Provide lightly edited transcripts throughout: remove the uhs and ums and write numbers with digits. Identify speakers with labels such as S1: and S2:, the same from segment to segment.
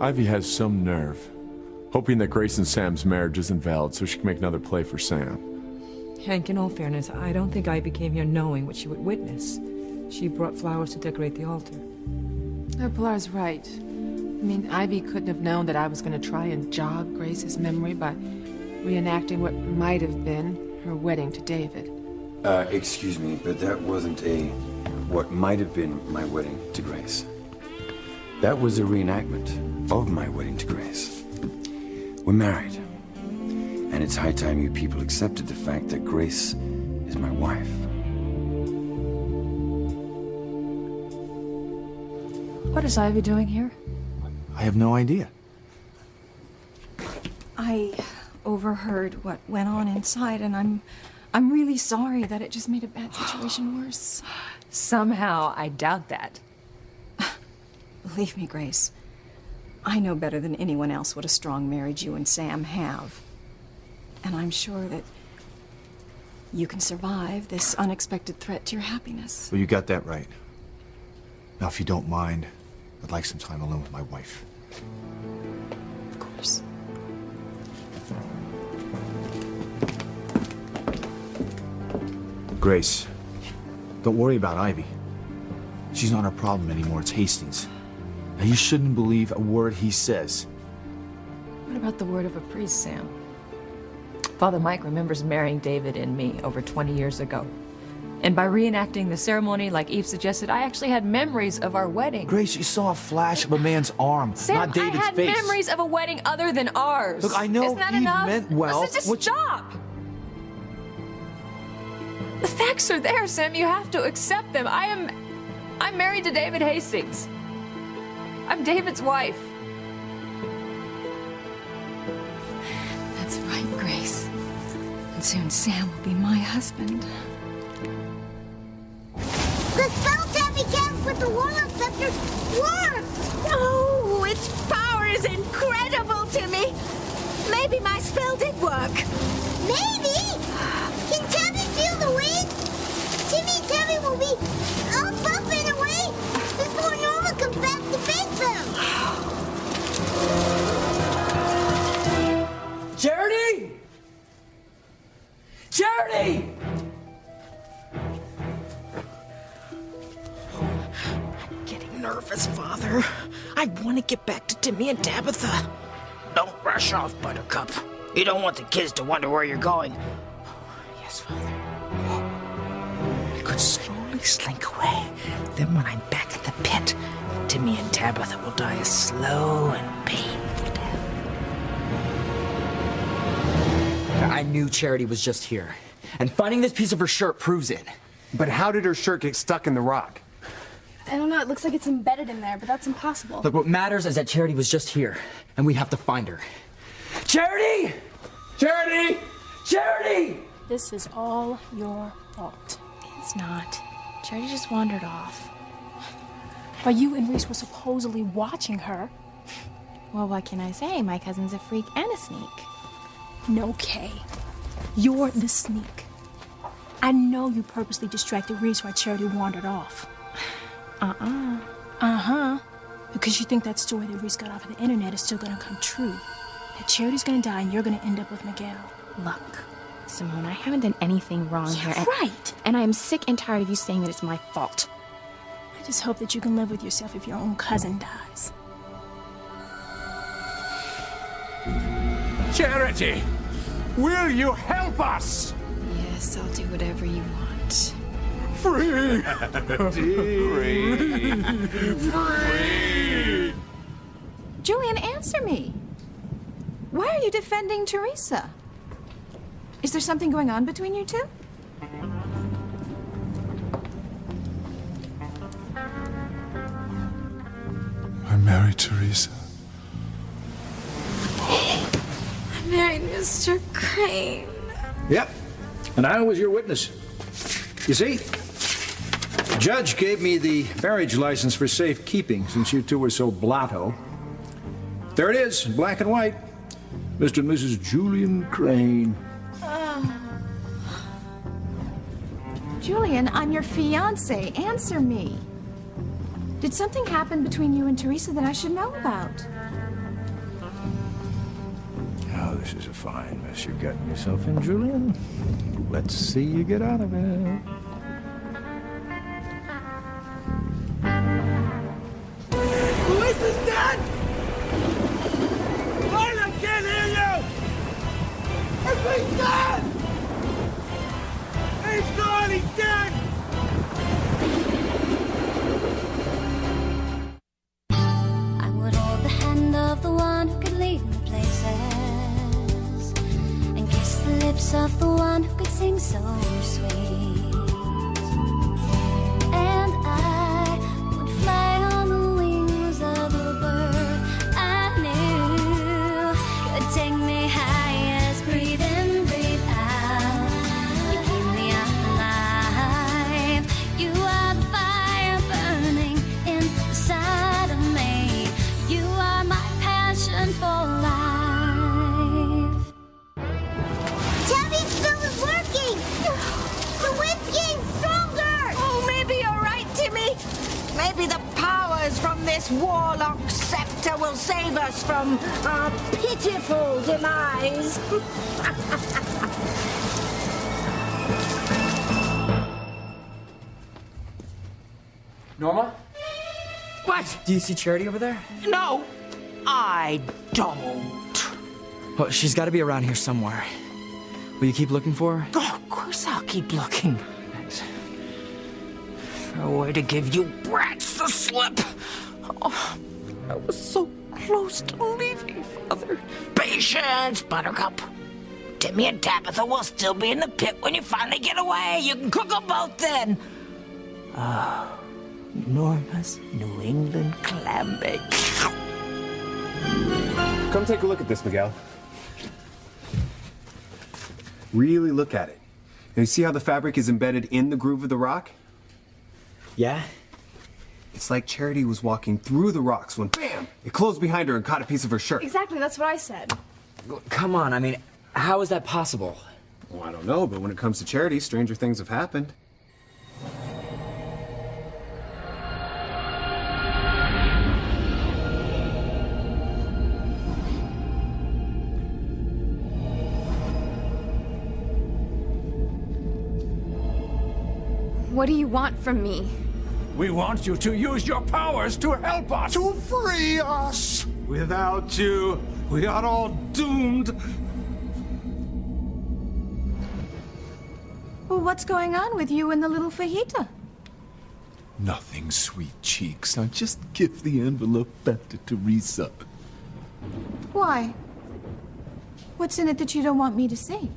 S1: Ivy has some nerve. Hoping that Grace and Sam's marriage isn't valid so she can make another play for Sam.
S2: Hank, in all fairness, I don't think Ivy came here knowing what she would witness. She brought flowers to decorate the altar.
S3: Pilar's right. I mean, Ivy couldn't have known that I was going to try and jog Grace's memory by reenacting what might have been her wedding to David.
S4: Excuse me, but that wasn't what might have been my wedding to Grace. That was a reenactment of my wedding to Grace. We're married. And it's high time you people accepted the fact that Grace is my wife.
S3: What is Ivy doing here?
S5: I have no idea.
S6: I overheard what went on inside, and I'm really sorry that it just made a bad situation worse.
S3: Somehow, I doubt that.
S6: Believe me, Grace, I know better than anyone else what a strong marriage you and Sam have. And I'm sure that you can survive this unexpected threat to your happiness.
S5: Well, you got that right. Now, if you don't mind, I'd like some time alone with my wife.
S6: Of course.
S5: Grace, don't worry about Ivy. She's not our problem anymore, it's Hastings. Now, you shouldn't believe a word he says.
S3: What about the word of a priest, Sam? Father Mike remembers marrying David and me over 20 years ago. And by reenacting the ceremony like Eve suggested, I actually had memories of our wedding.
S5: Grace, you saw a flash of a man's arm,
S3: Sam,
S5: not David's
S3: I had
S5: face.
S3: memories of a wedding other than ours.
S5: Look, I know
S3: Isn't that
S5: Eve
S3: enough?
S5: meant well.
S3: Listen, just stop! The facts are there, Sam. You have to accept them. I'm married to David Hastings. I'm David's wife.
S6: That's right, Grace. And soon Sam will be my husband.
S7: The spell Tabby cast with the Warlock Scepter worked! Oh, its power is incredible, Timmy! Maybe my spell did work. Maybe? Can Tabby feel the wind? Timmy and Tabby will be up and away before Norma comes back to face them!
S8: Charity! Charity! I'm getting nervous, Father. I want to get back to Timmy and Tabitha. Don't rush off, Buttercup. You don't want the kids to wonder where you're going. Yes, Father. I could slowly slink away. Then when I'm back at the pit, Timmy and Tabitha will die a slow and painful death. I knew Charity was just here. And finding this piece of her shirt proves it.
S9: But how did her shirt get stuck in the rock?
S10: I don't know, it looks like it's embedded in there, but that's impossible.
S8: Look, what matters is that Charity was just here, and we have to find her. Charity! Charity! Charity!
S10: This is all your fault.
S6: It's not. Charity just wandered off.
S10: But you and Reese were supposedly watching her.
S6: Well, what can I say? My cousin's a freak and a sneak.
S10: No, Kay. You're the sneak. I know you purposely distracted Reese while Charity wandered off. Uh-huh. Because you think that story that Reese got off of the internet is still gonna come true. That Charity's gonna die and you're gonna end up with Miguel.
S6: Look, Simone, I haven't done anything wrong here.
S10: Right!
S6: And I am sick and tired of you saying that it's my fault.
S10: I just hope that you can live with yourself if your own cousin dies.
S9: Charity! Will you help us?
S6: Yes, I'll do whatever you want.
S9: Free! Free!
S6: Julian, answer me. Why are you defending Teresa? Is there something going on between you two?
S1: I married Teresa.
S7: I married Mr. Crane.
S11: Yep, and I was your witness. You see, the judge gave me the marriage license for safekeeping since you two were so blotto. There it is, in black and white. Mr. and Mrs. Julian Crane.
S6: Julian, I'm your fiancé. Answer me. Did something happen between you and Teresa that I should know about?
S11: Now, this is a fine mess you've gotten yourself in, Julian. Let's see you get out of it.
S9: Lisa's dead! I can't hear you! He's dead! He's gone! He's dead!
S12: I would hold the hand of the one who could lead me places and kiss the lips of the one who could sing so sweet. And I would fly on the wings of a bird I knew could take me high as breathe in, breathe out. You keep me alive. You are the fire burning inside of me. You are my passion for life.
S7: Tabby's spell is working! The wind's getting stronger!
S8: Oh, maybe you're right, Timmy. Maybe the powers from this warlock scepter will save us from our pitiful demise.
S13: Norma?
S8: What?
S13: Do you see Charity over there?
S8: No, I don't.
S13: Oh, she's got to be around here somewhere. Will you keep looking for her?
S8: Oh, of course I'll keep looking. No way to give you brats the slip. Oh, I was so close to leaving, Father. Patience, Buttercup. Timmy and Tabitha will still be in the pit when you finally get away. You can cook them both then. Norma's New England clam bake.
S14: Come take a look at this, Miguel. Really look at it. Now, you see how the fabric is embedded in the groove of the rock?
S13: Yeah?
S14: It's like Charity was walking through the rocks when, bam, it closed behind her and caught a piece of her shirt.
S10: Exactly, that's what I said.
S13: Come on, I mean, how is that possible?
S14: Well, I don't know, but when it comes to Charity, stranger things have happened.
S6: What do you want from me?
S9: We want you to use your powers to help us!
S15: To free us! Without you, we are all doomed.
S6: Well, what's going on with you and the little fajita?
S1: Nothing, sweet cheeks. Now just give the envelope back to Teresa.
S6: Why? What's in it that you don't want me to see?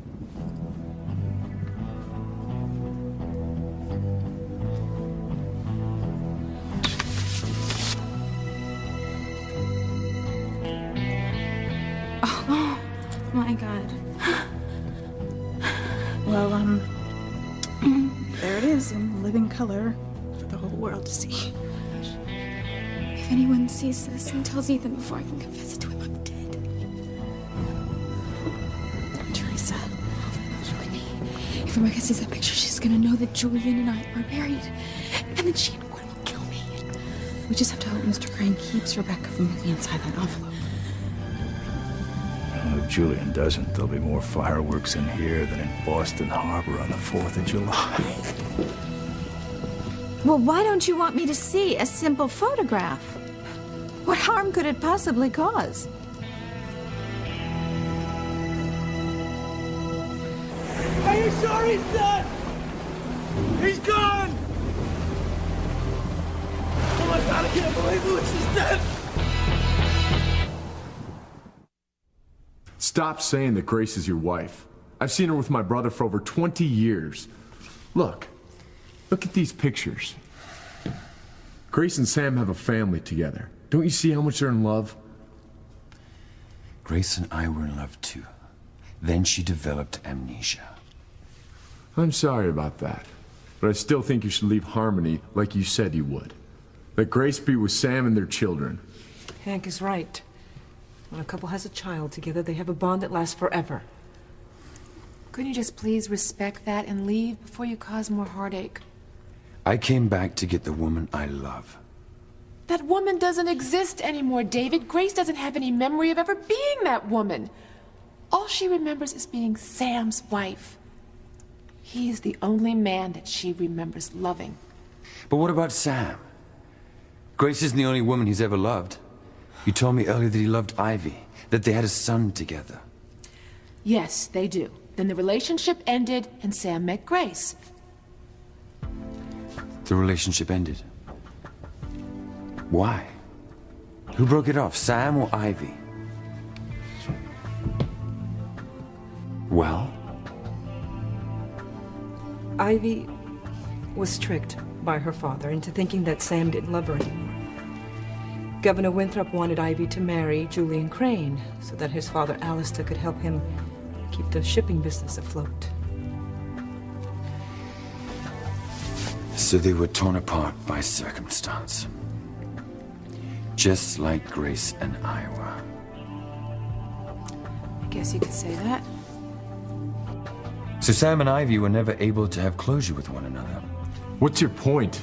S10: Oh, my God. Well, there it is in living color for the whole world to see. If anyone sees this and tells Ethan before I can confess it to him, I'm dead. Teresa, look at me. If Rebecca sees that picture, she's gonna know that Julian and I are married, and then she and Gwen will kill me. We just have to hope Mr. Crane keeps Rebecca from looking inside that envelope.
S11: Well, if Julian doesn't, there'll be more fireworks in here than in Boston Harbor on the 4th of July.
S6: Well, why don't you want me to see a simple photograph? What harm could it possibly cause?
S9: Are you sure he's dead? He's gone! Oh my God, I can't believe Lisa's dead!
S1: Stop saying that Grace is your wife. I've seen her with my brother for over 20 years. Look at these pictures. Grace and Sam have a family together. Don't you see how much they're in love?
S4: Grace and I were in love too. Then she developed amnesia.
S1: I'm sorry about that, but I still think you should leave Harmony like you said you would. Let Grace be with Sam and their children.
S2: Hank is right. When a couple has a child together, they have a bond that lasts forever.
S16: Couldn't you just please respect that and leave before you cause more heartache?
S4: I came back to get the woman I love.
S16: That woman doesn't exist anymore, David. Grace doesn't have any memory of ever being that woman. All she remembers is being Sam's wife. He is the only man that she remembers loving.
S4: But what about Sam? Grace isn't the only woman he's ever loved. You told me earlier that he loved Ivy, that they had a son together.
S16: Yes, they do. Then the relationship ended and Sam met Grace.
S4: The relationship ended. Why? Who broke it off, Sam or Ivy? Well?
S2: Ivy was tricked by her father into thinking that Sam didn't love her anymore. Governor Winthrop wanted Ivy to marry Julian Crane so that his father Alistair could help him keep the shipping business afloat.
S4: So they were torn apart by circumstance. Just like Grace and I were.
S16: I guess you could say that.
S4: So Sam and Ivy were never able to have closure with one another.
S1: What's your point?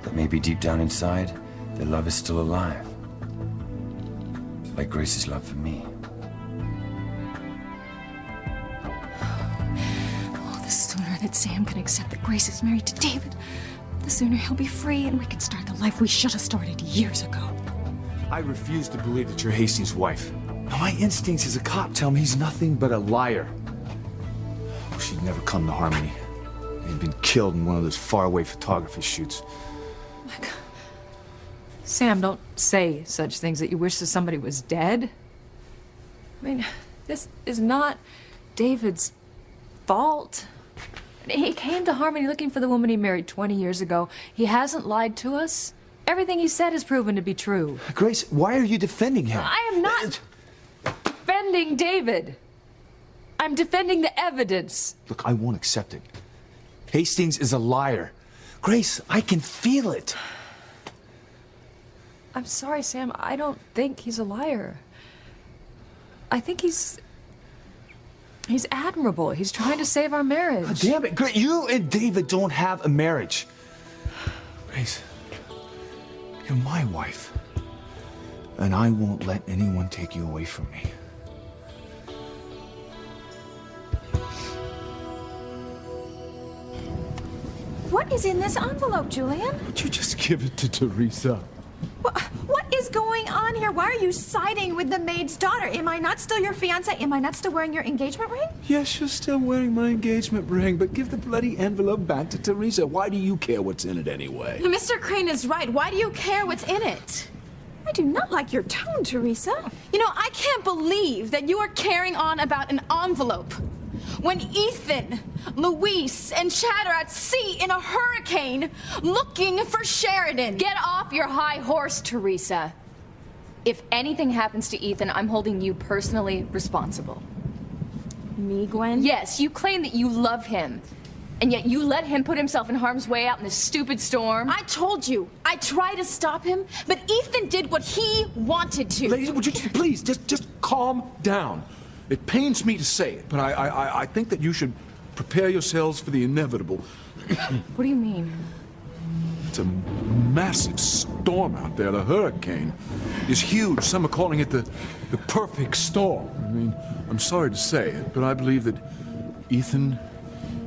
S4: That maybe deep down inside, their love is still alive. Like Grace's love for me.
S6: Oh, the sooner that Sam can accept that Grace is married to David, the sooner he'll be free and we can start the life we should have started years ago.
S5: I refuse to believe that you're Hastings' wife. Now, my instincts as a cop tell me he's nothing but a liar. Oh, she'd never come to Harmony. He'd been killed in one of those faraway photography shoots.
S3: Sam, don't say such things that you wish that somebody was dead. I mean, this is not David's fault. He came to Harmony looking for the woman he married 20 years ago. He hasn't lied to us. Everything he said has proven to be true.
S5: Grace, why are you defending him?
S3: I am not defending David. I'm defending the evidence.
S5: Look, I won't accept it. Hastings is a liar. Grace, I can feel it.
S3: I'm sorry, Sam. I don't think he's a liar. I think he's admirable. He's trying to save our marriage.
S5: Oh, damn it, Grace, you and David don't have a marriage. Grace, you're my wife. And I won't let anyone take you away from me.
S6: What is in this envelope, Julian?
S1: Would you just give it to Teresa?
S6: What is going on here? Why are you siding with the maid's daughter? Am I not still your fiancé? Am I not still wearing your engagement ring?
S15: Yes, you're still wearing my engagement ring, but give the bloody envelope back to Teresa. Why do you care what's in it anyway?
S10: Mr. Crane is right. Why do you care what's in it?
S6: I do not like your tone, Teresa.
S10: You know, I can't believe that you are carrying on about an envelope. When Ethan, Luis, and Chad are at sea in a hurricane looking for Sheridan.
S3: Get off your high horse, Teresa. If anything happens to Ethan, I'm holding you personally responsible.
S10: Me, Gwen?
S3: Yes, you claim that you love him. And yet you let him put himself in harm's way out in this stupid storm.
S10: I told you. I tried to stop him, but Ethan did what he wanted to.
S15: Ladies, would you please just calm down? It pains me to say it, but I think that you should prepare yourselves for the inevitable.
S3: What do you mean?
S15: It's a massive storm out there. The hurricane is huge. Some are calling it the perfect storm. I mean, I'm sorry to say it, but I believe that Ethan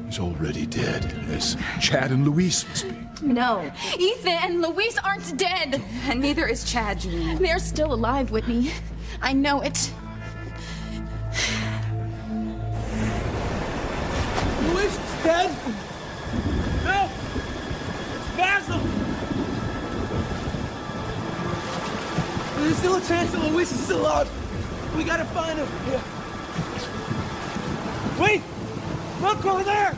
S15: is already dead, as Chad and Luis must be.
S10: No, Ethan and Luis aren't dead.
S16: And neither is Chad, Julian.
S10: They're still alive, Whitney. I know it.
S9: Luis is dead? No! Basil! There's still a chance that Luis is still alive. We gotta find him. Yeah. Wait! Look over there!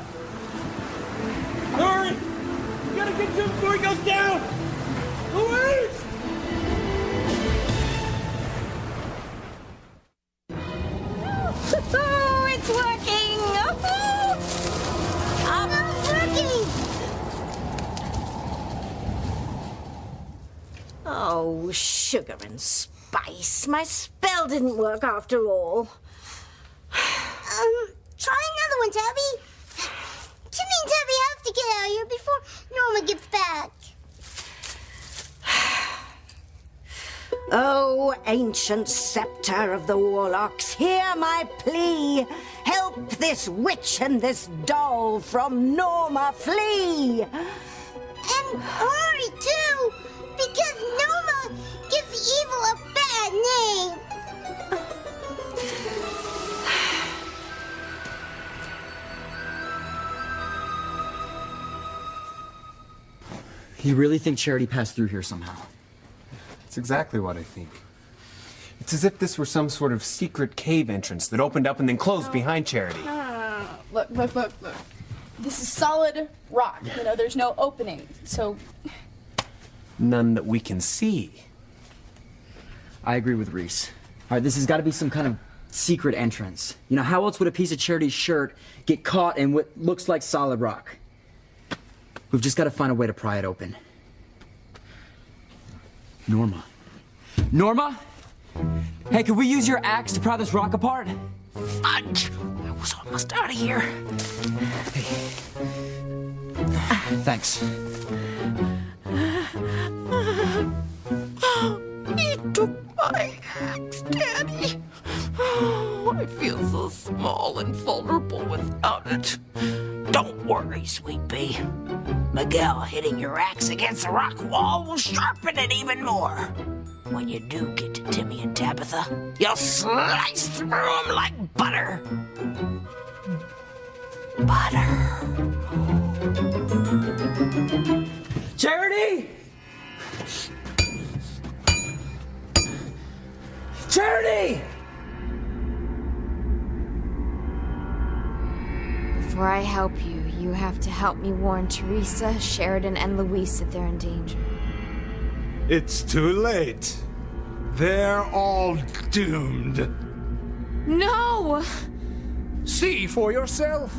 S9: Hurry! We gotta get to him before he goes down! Luis!
S7: Oh, it's working! Oh, it's working! Oh, sugar and spice. My spell didn't work after all. Try another one, Tabby. Timmy and Tabby have to get out of here before Norma gets back. Oh, ancient scepter of the Warlocks, hear my plea. Help this witch and this doll from Norma flee.
S17: And hurry, too, because Norma gives evil a bad name.
S13: You really think Charity passed through here somehow?
S14: That's exactly what I think. It's as if this were some sort of secret cave entrance that opened up and then closed behind Charity.
S10: Look. This is solid rock. You know, there's no opening. So,
S14: None that we can see.
S13: I agree with Reese. All right, this has got to be some kind of secret entrance. You know, how else would a piece of Charity's shirt get caught in what looks like solid rock? We've just got to find a way to pry it open. Norma. Norma? Hey, could we use your axe to pry this rock apart?
S8: Fudge! I was almost out of here.
S13: Thanks.
S8: He took my axe, Daddy. Oh, I feel so small and vulnerable without it. Don't worry, sweet pea. Miguel hitting your axe against the rock wall will sharpen it even more. When you do get to Timmy and Tabitha, you'll slice through them like butter. Butter.
S13: Charity! Charity!
S10: before I help you, you have to help me warn Teresa, Sheridan, and Luis that they're in danger.
S15: It's too late. They're all doomed.
S10: No!
S15: See for yourself.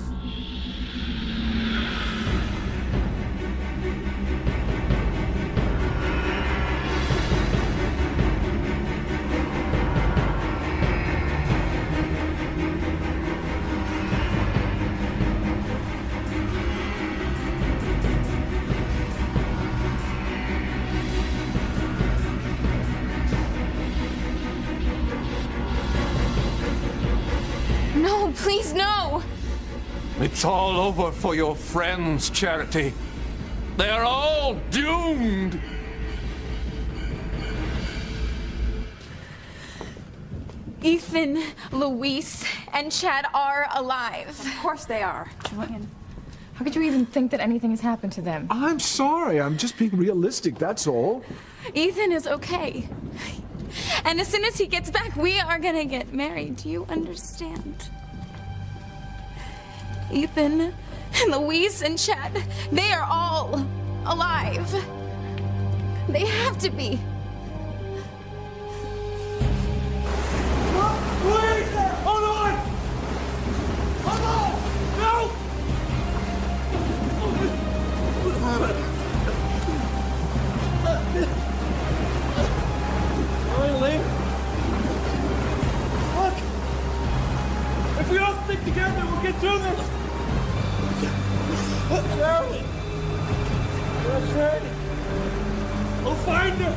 S10: No, please, no!
S15: It's all over for your friends, Charity. They're all doomed.
S10: Ethan, Luis, and Chad are alive.
S3: Of course they are. Julian, how could you even think that anything has happened to them?
S1: I'm sorry. I'm just being realistic, that's all.
S10: Ethan is okay. And as soon as he gets back, we are gonna get married. Do you understand? Ethan, and Luis, and Chad, they are all alive. They have to be.
S9: Please! Hold on! Hold on! No! Finally! Look! If we all stick together, we'll get through this! Charlie! That's right! We'll find her!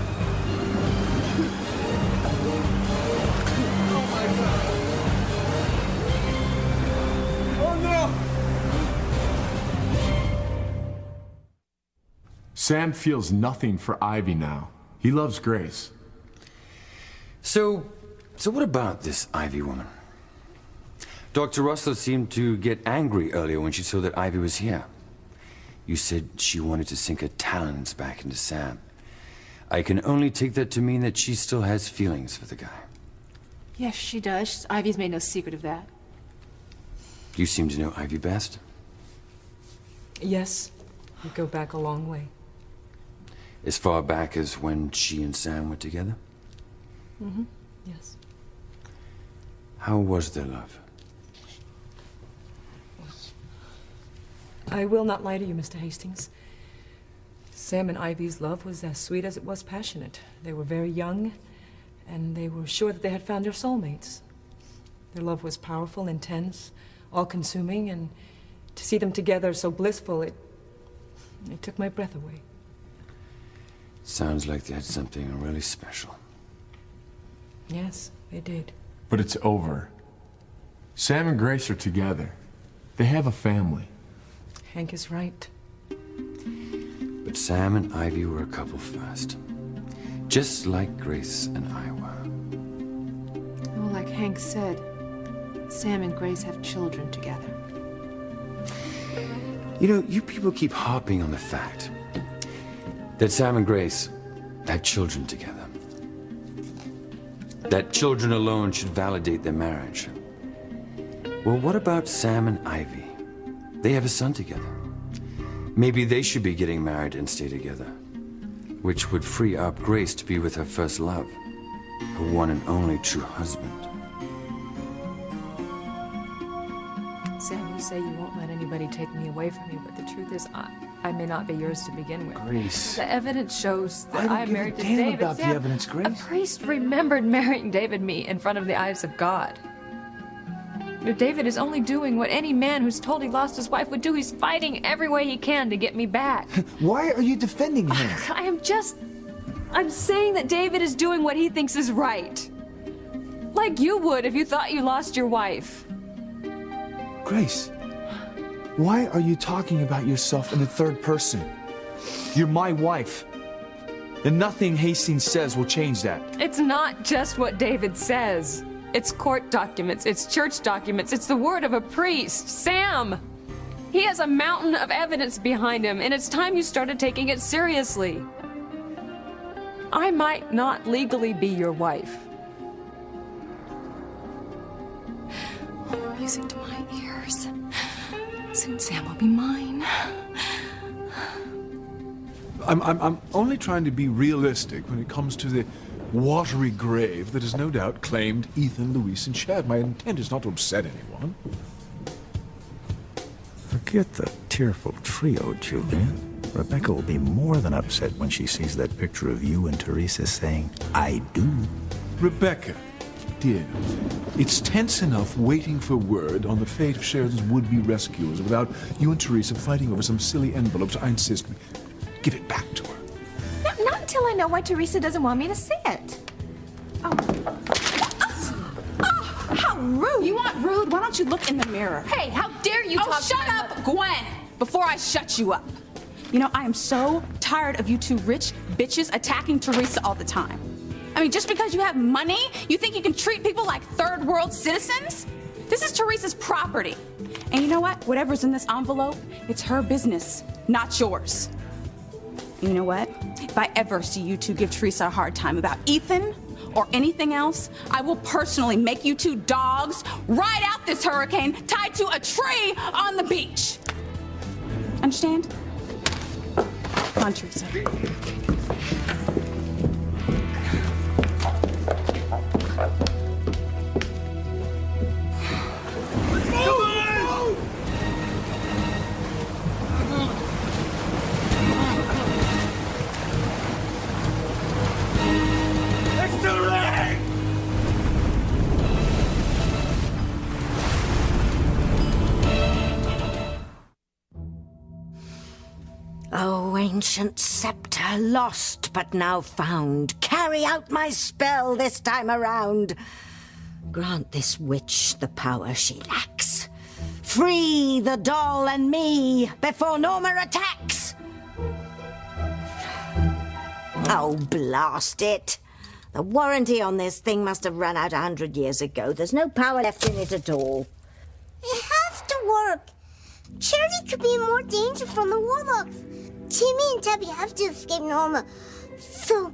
S9: Oh my God! Oh no!
S1: Sam feels nothing for Ivy now. He loves Grace.
S4: So what about this Ivy woman? Dr. Russell seemed to get angry earlier when she saw that Ivy was here. You said she wanted to sink her talons back into Sam. I can only take that to mean that she still has feelings for the guy.
S16: Yes, she does. Ivy's made no secret of that.
S4: You seem to know Ivy best.
S2: Yes, we go back a long way.
S4: As far back as when she and Sam were together?
S2: Mm-hmm, yes.
S4: How was their love?
S2: I will not lie to you, Mr. Hastings. Sam and Ivy's love was as sweet as it was passionate. They were very young, and they were sure that they had found their soulmates. Their love was powerful, intense, all-consuming, and to see them together so blissful, it took my breath away.
S4: Sounds like they had something really special.
S2: Yes, they did.
S1: But it's over. Sam and Grace are together. They have a family.
S2: Hank is right.
S4: But Sam and Ivy were a couple first. Just like Grace and I were.
S16: Well, like Hank said, Sam and Grace have children together.
S4: You know, you people keep harping on the fact that Sam and Grace had children together. That children alone should validate their marriage. Well, what about Sam and Ivy? They have a son together. Maybe they should be getting married and stay together, which would free up Grace to be with her first love, her one and only true husband.
S3: Sam, you say you won't let anybody take me away from you, but the truth is, I may not be yours to begin with.
S5: Grace.
S3: The evidence shows
S5: I
S3: that
S5: don't
S3: I am
S5: give a
S3: married to
S5: damn
S3: David.
S5: about the
S3: Sam,
S5: evidence, Grace.
S3: A priest remembered marrying David me in front of the eyes of God. David is only doing what any man who's told he lost his wife would do. He's fighting every way he can to get me back.
S5: Why are you defending him?
S3: I'm saying that David is doing what he thinks is right. Like you would if you thought you lost your wife.
S5: Grace, why are you talking about yourself in the third person? You're my wife. And nothing Hastings says will change that.
S3: It's not just what David says. It's court documents, it's church documents, it's the word of a priest. Sam! He has a mountain of evidence behind him, and it's time you started taking it seriously. I might not legally be your wife.
S10: Oh, music to my ears. Soon Sam will be mine.
S15: I'm only trying to be realistic when it comes to the watery grave that has no doubt claimed Ethan, Louise, and Chad. My intent is not to upset anyone.
S18: Forget the tearful trio, Julian. Rebecca will be more than upset when she sees that picture of you and Teresa saying, I do.
S15: Rebecca, dear, it's tense enough waiting for word on the fate of Sheridan's would-be rescuers without you and Teresa fighting over some silly envelopes. I insist, give it back to her.
S10: Not until I know why Teresa doesn't want me to see it. Oh, how rude!
S19: You want rude? Why don't you look in the mirror?
S10: Hey, how dare you talk
S19: shut
S10: to my
S19: up, Gwen, before I shut you up. You know, I am so tired of you two rich bitches attacking Teresa all the time. I mean, just because you have money, you think you can treat people like third world citizens? This is Teresa's property. And you know what? Whatever's in this envelope, it's her business, not yours. You know what? If I ever see you two give Teresa a hard time about Ethan or anything else, I will personally make you two dogs ride out this hurricane tied to a tree on the beach. Understand? Come on, Teresa.
S7: Oh, ancient scepter, lost but now found, carry out my spell this time around. Grant this witch the power she lacks. Free the doll and me before Norma attacks. Oh, blast it. The warranty on this thing must have run out 100 years ago. There's no power left in it at all.
S17: It has to work. Charity could be in more danger from the warlocks. Timmy and Debbie have to escape Norma, so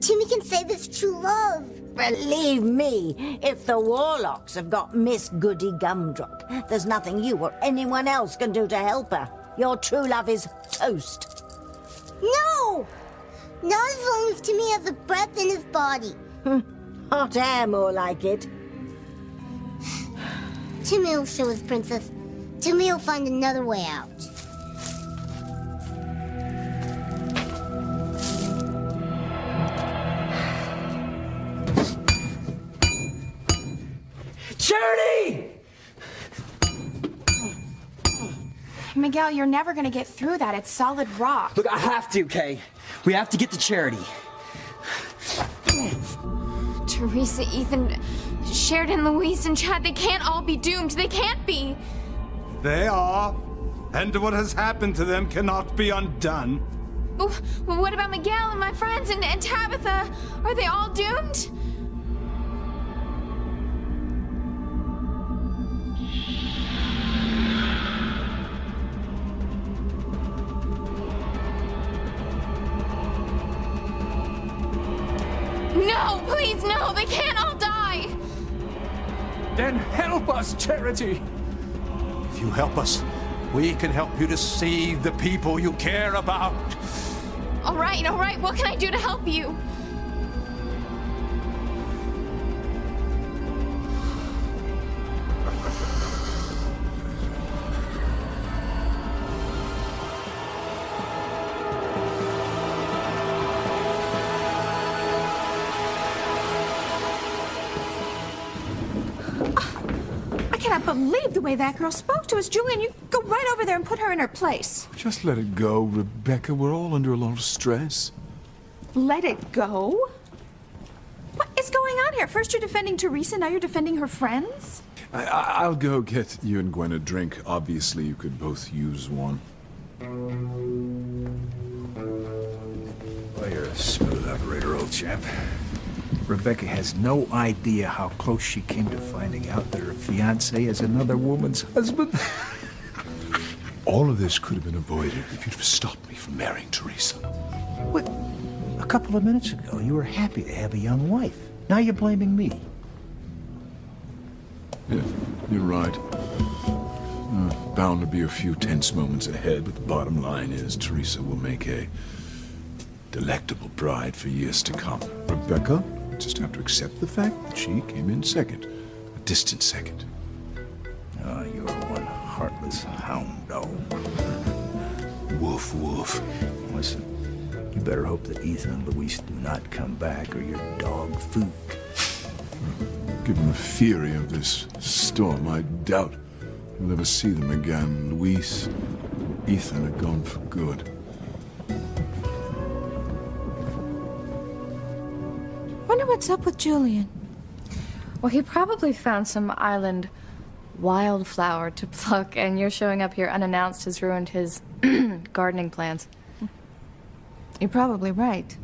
S17: Timmy can save his true love.
S7: Believe me, if the Warlocks have got Miss Goody Gumdrop, there's nothing you or anyone else can do to help her. Your true love is toast.
S17: No! Not as long as Timmy has a breath in his body.
S7: Hot air, more like it.
S17: Timmy will show his princess. Timmy will find another way out.
S19: Charity!
S10: Miguel, you're never gonna get through that. It's solid rock.
S13: Look, I have to, Kay. We have to get to Charity.
S10: Teresa, Ethan, Sheridan, Louise, and Chad, they can't all be doomed. They can't be.
S20: They are. And what has happened to them cannot be undone.
S10: Well, what about Miguel and my friends and Tabitha? Are they all doomed? No, please, no, they can't all die.
S20: Then help us, Charity. If you help us, we can help you to save the people you care about.
S10: All right, what can I do to help you?
S19: I cannot believe the way that girl spoke to us. Julian, you go right over there and put her in her place.
S15: Just let it go, Rebecca. We're all under a lot of stress.
S19: Let it go? What is going on here? First you're defending Teresa, now you're defending her friends?
S15: I'll go get you and Gwen a drink. Obviously, you could both use one.
S18: Well, you're a smooth operator, old chap. Rebecca has no idea how close she came to finding out that her fiancé is another woman's husband.
S15: All of this could have been avoided if you'd have stopped me from marrying Teresa.
S18: What? A couple of minutes ago, you were happy to have a young wife. Now you're blaming me.
S15: Yeah, you're right. Bound to be a few tense moments ahead, but the bottom line is Teresa will make a delectable bride for years to come. Rebecca just have to accept the fact that she came in second, a distant second.
S18: Oh, you're one heartless hound dog.
S15: Woof, woof.
S18: Listen, you better hope that Ethan and Louise do not come back or you're dog food.
S15: Given the fury of this storm, I doubt we'll ever see them again. Louise, Ethan are gone for good.
S19: Wonder what's up with Julian.
S3: Well, he probably found some island wildflower to pluck, and you're showing up here unannounced has ruined his gardening plans.
S19: You're probably right.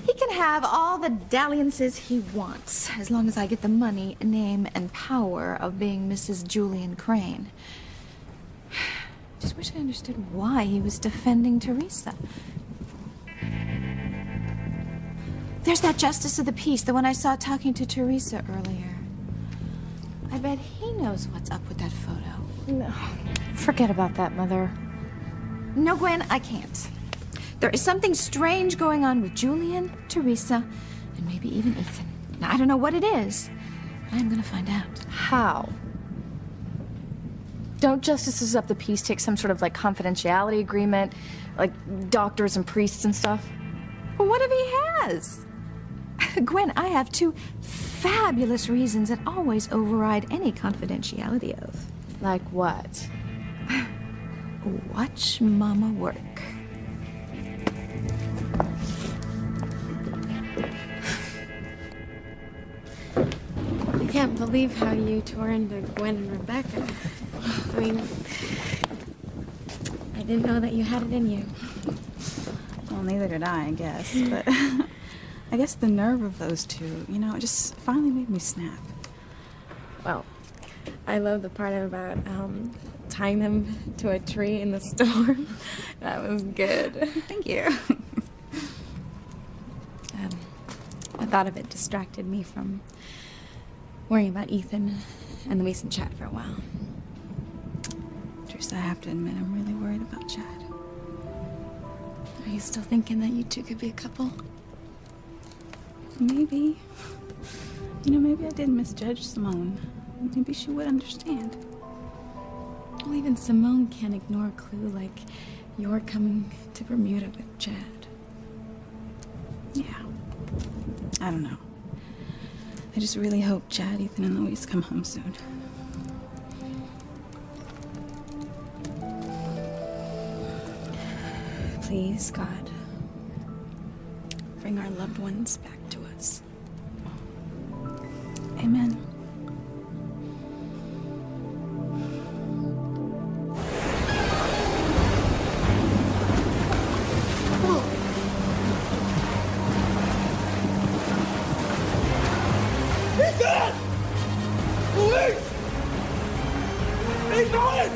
S19: He can have all the dalliances he wants, as long as I get the money, name, and power of being Mrs. Julian Crane. Just wish I understood why he was defending Teresa. There's that Justice of the Peace, the one I saw talking to Teresa earlier. I bet he knows what's up with that photo.
S3: No. Forget about that, Mother.
S19: No, Gwen, I can't. There is something strange going on with Julian, Teresa, and maybe even Ethan. Now, I don't know what it is, but I'm gonna find out.
S3: How? Don't Justices of the Peace take some sort of, like, confidentiality agreement? Like, doctors and priests and stuff?
S19: Well, what if he has? Gwen, I have two fabulous reasons that always override any confidentiality oath.
S3: Like what?
S19: Watch Mama work.
S10: I can't believe how you tore into Gwen and Rebecca. I mean, I didn't know that you had it in you.
S21: Well, neither did I guess. But I guess the nerve of those two, you know, it just finally made me snap.
S10: Well, I love the part about tying them to a tree in the storm. That was good.
S21: Thank you.
S10: The thought of it distracted me from worrying about Ethan and Louise and Chad for a while.
S21: Teresa, I have to admit, I'm really worried about Chad.
S10: Are you still thinking that you two could be a couple?
S21: Maybe. You know, maybe I did misjudge Simone. Maybe she would understand.
S10: Well, even Simone can't ignore a clue like you're coming to Bermuda with Chad.
S21: Yeah. I don't know. I just really hope Chad, Ethan, and Louise come home soon.
S10: Please, God, bring our loved ones back
S2: to us.
S21: Amen.
S9: He's dead! Police! He's going!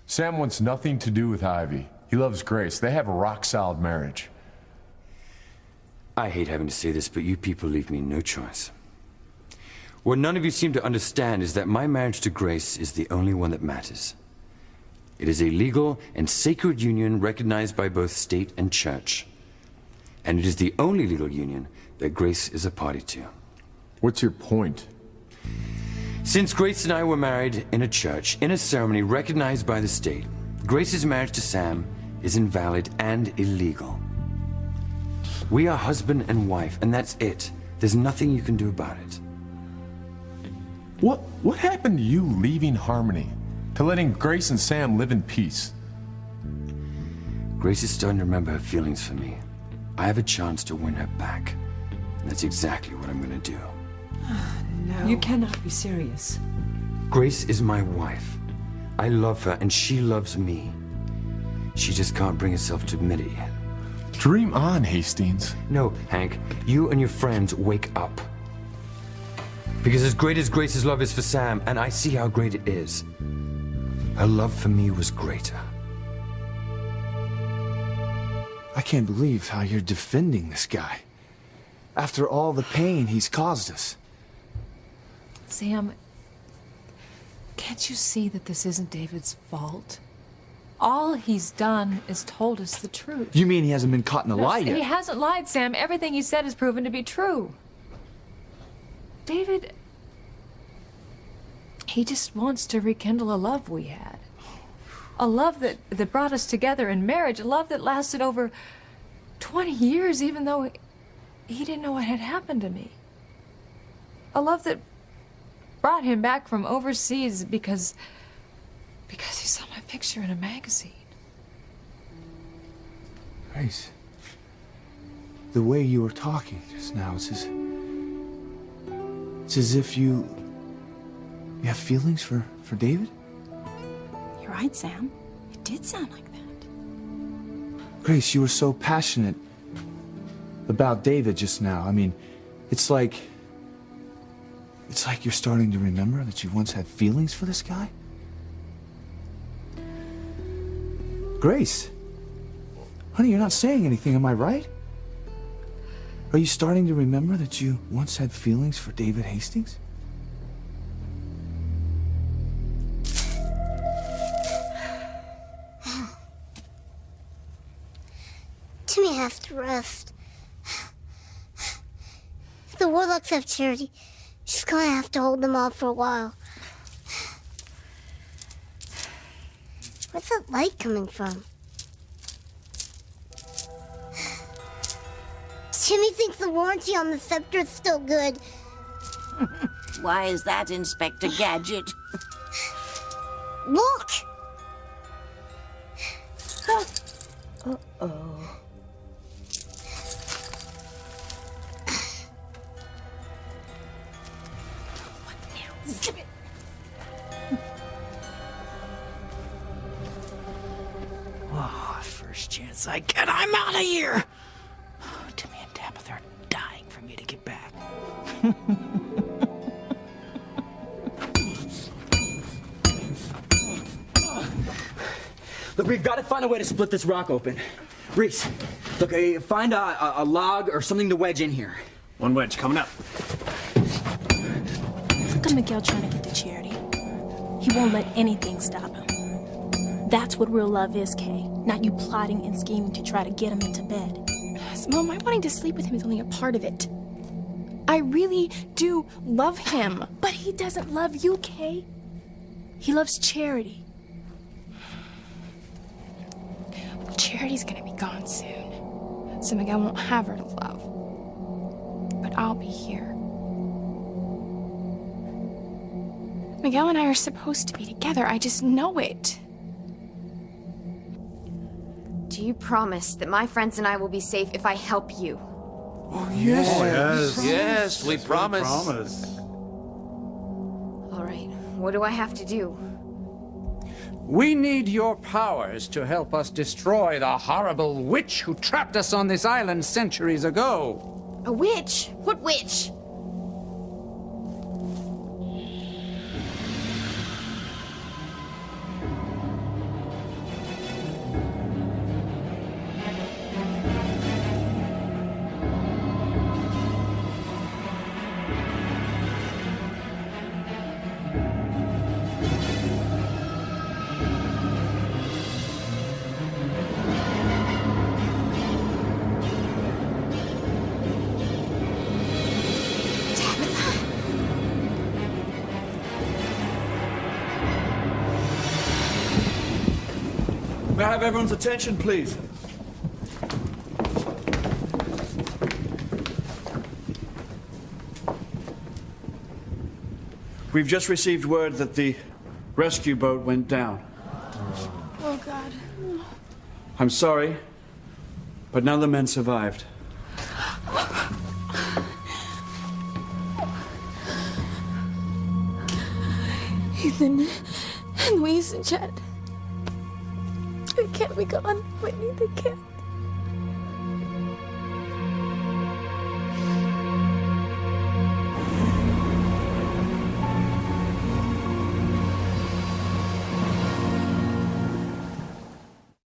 S1: Sam wants nothing to do with Ivy. He loves Grace. They have a rock-solid marriage.
S4: I hate having to say this, but you people leave me no choice. What none of you seem to understand is that my marriage to Grace is the only one that matters. It is a legal and sacred union recognized by both state and church. And it is the only legal union that Grace is a party to.
S1: What's your point?
S4: Since Grace and I were married in a church, in a ceremony recognized by the state, Grace's marriage to Sam is invalid and illegal. We are husband and wife, and that's it. There's nothing you can do about it.
S1: What happened to you leaving Harmony? To letting Grace and Sam live in peace?
S4: Grace is starting to remember her feelings for me. I have a chance to win her back. And that's exactly what I'm gonna do.
S2: No. You cannot be serious.
S4: Grace is my wife. I love her, and she loves me. She just can't bring herself to admit it yet.
S1: Dream on, Hastings.
S4: No, Hank, you and your friends wake up. Because as great as Grace's love is for Sam, and I see how great it is, her love for me was greater.
S5: I can't believe how you're defending this guy. After all the pain he's caused us.
S3: Sam, can't you see that this isn't David's fault? All he's done is told us the truth.
S5: You mean he hasn't been caught in a lie yet?
S3: He hasn't lied, Sam. Everything he said has proven to be true. David, he just wants to rekindle a love we had. A love that brought us together in marriage. A love that lasted over 20 years, even though he didn't know what had happened to me. A love that brought him back from overseas because he saw my picture in a magazine.
S5: Grace, the way you were talking just now, it's as if you have feelings for David?
S21: You're right, Sam. It did sound like that.
S5: Grace, you were so passionate about David just now. I mean, it's like you're starting to remember that you once had feelings for this guy. Grace, honey, you're not saying anything, am I right? Are you starting to remember that you once had feelings for David Hastings?
S17: Timmy has to rest. If the Warlocks have Charity, she's gonna have to hold them off for a while. Where's that light coming from? Timmy thinks the warranty on the scepter is still good.
S7: Why is that, Inspector Gadget?
S17: Look!
S7: Uh-oh.
S17: Zip it!
S8: Oh, first chance I get, I'm out of here. Timmy and Tabitha are dying for me to get back.
S13: Look, we've got to find a way to split this rock open. Reese, look, find a log or something to wedge in here.
S14: One wedge coming up.
S10: Look at Miguel trying to get to Charity. He won't let anything stop him. That's what real love is, Kay. Not you plotting and scheming to try to get him into bed.
S21: Mom, my wanting to sleep with him is only a part of it. I really do love him.
S10: But he doesn't love you, Kay. He loves Charity. Charity's gonna be gone soon, so Miguel won't have her to love. But I'll be here. Miguel and I are supposed to be together. I just know it.
S12: Do you promise that my friends and I will be safe if I help you?
S20: Oh, yes.
S12: Oh, yes.
S20: Yes, we promise.
S12: All right, what do I have to do?
S22: We need your powers to help us destroy the horrible witch who trapped us on this island centuries ago.
S12: A witch? What witch?
S23: May I have everyone's attention, please? We've just received word that the rescue boat went down.
S10: Oh, God.
S23: I'm sorry, but none of the men survived.
S10: Ethan, Louise, and Chad. They can't be gone. Whitney, they can't.